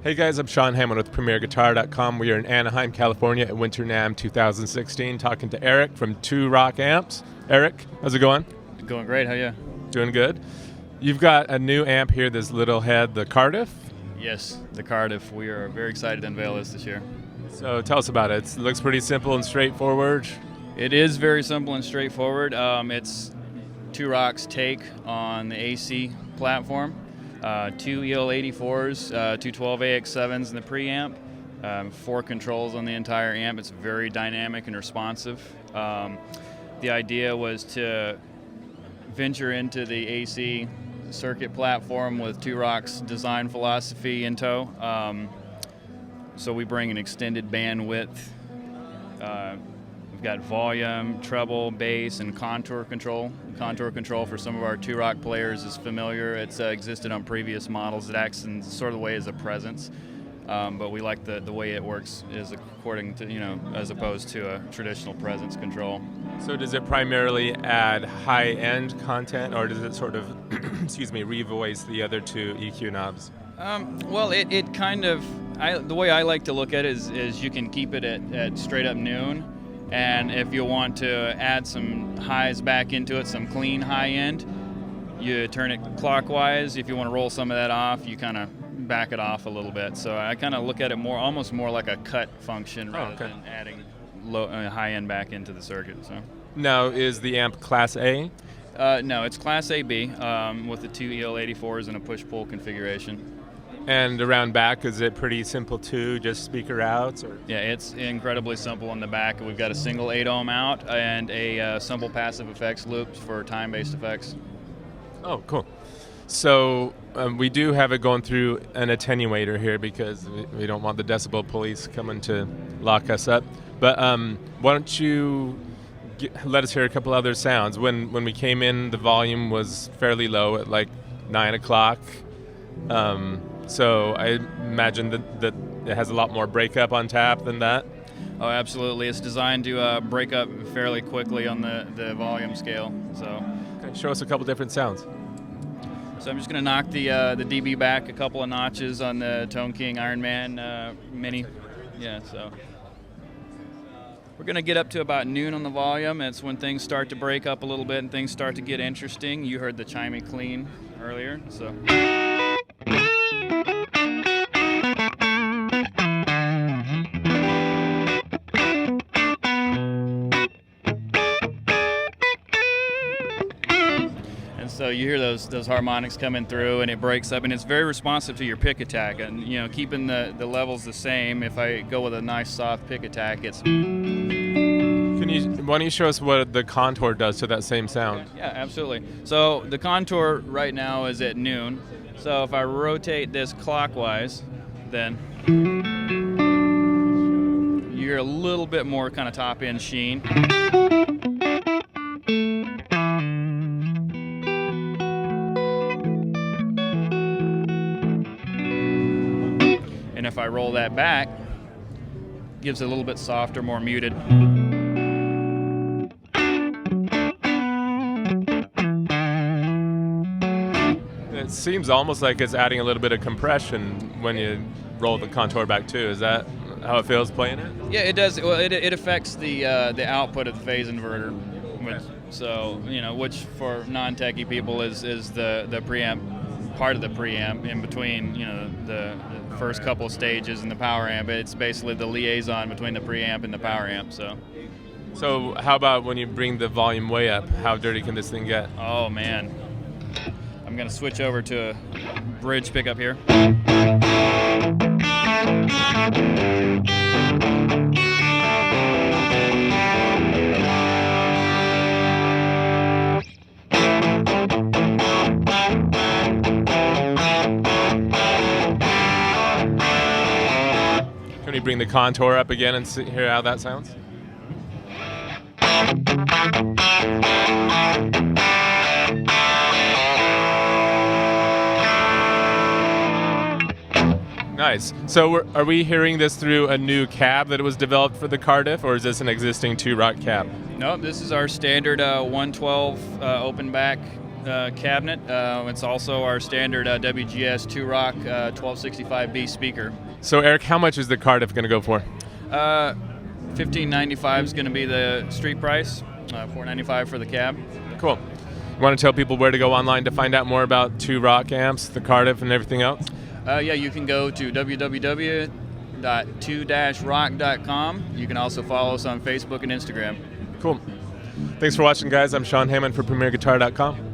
Hey guys, I'm Sean Hammond with PremierGuitar.com. We are in Anaheim, California at Winter NAMM 2016 talking to Eric from 2Rock Amps. Eric, how's it going? Going great, how are you? Doing good. You've got a new amp here, this little head, the Cardiff. Yes, the Cardiff. We are very excited to unveil this year. So tell us about it. It looks pretty simple and straightforward. It is very simple and straightforward. It's 2Rock's take on the AC platform. Two EL84s, two 12AX7s in the preamp, 4 controls on the entire amp. It's very dynamic and responsive. The idea was to venture into the AC circuit platform with 2Rock's design philosophy in tow. So we bring an extended bandwidth. We've got volume, treble, bass, and contour control. Contour control for some of our 2Rock players is familiar. It's existed on previous models. It acts in sort of the way as a presence, but we like the way it works is according to, as opposed to a traditional presence control. So does it primarily add high-end content, or does it sort of, revoice the other two EQ knobs? Well, it kind of, the way I like to look at it is you can keep it at straight up noon. And if you want to add some highs back into it, some clean high end, you turn it clockwise. If you want to roll some of that off, you kind of back it off a little bit. So I kind of look at it almost more like a cut function rather than adding high end back into the circuit. So now, is the amp Class A? No, it's Class AB with the 2 EL84s and a push-pull configuration. And around back, is it pretty simple too, just speaker outs? Or? Yeah, it's incredibly simple on the back. We've got a single 8-ohm out and a simple passive effects loop for time-based effects. Oh, cool. So we do have it going through an attenuator here because we don't want the decibel police coming to lock us up. But why don't you let us hear a couple other sounds. When we came in, the volume was fairly low at like 9 o'clock. So I imagine that it has a lot more breakup on tap than that. Oh, absolutely. It's designed to break up fairly quickly on the volume scale. So, okay, show us a couple different sounds. So I'm just going to knock the dB back a couple of notches on the Tone King Iron Man Mini. Yeah, so we're going to get up to about noon on the volume. It's when things start to break up a little bit and things start to get interesting. You heard the chimey clean earlier, so. So you hear those harmonics coming through, and it breaks up, and it's very responsive to your pick attack. And keeping the levels the same. If I go with a nice soft pick attack, it's. Why don't you show us what the contour does to that same sound? Yeah, absolutely. So the contour right now is at noon. So if I rotate this clockwise, then you hear a little bit more kind of top end sheen. And if I roll that back, gives it a little bit softer, more muted. It seems almost like it's adding a little bit of compression when you roll the contour back too. Is that how it feels playing it? Yeah, it does. Well, it affects the output of the phase inverter, which for non-techie people is the preamp, part of the preamp in between the first couple of stages in the power amp. It's basically the liaison between the preamp and the power amp. So how about when you bring the volume way up? How dirty can this thing get? Oh man, I'm gonna switch over to a bridge pickup here. Can we bring the contour up again and hear how that sounds? Nice. So are we hearing this through a new cab that was developed for the Cardiff, or is this an existing 2Rock cab? No, this is our standard 112 open back cabinet. It's also our standard WGS 2-rock 1265B speaker. So Eric, how much is the Cardiff going to go for? $15.95 is going to be the street price. $4.95 for the cab. Cool. You want to tell people where to go online to find out more about 2-rock amps, the Cardiff, and everything else? Yeah, you can go to www.2-rock.com. You can also follow us on Facebook and Instagram. Cool. Thanks for watching, guys. I'm Sean Hammond for PremierGuitar.com.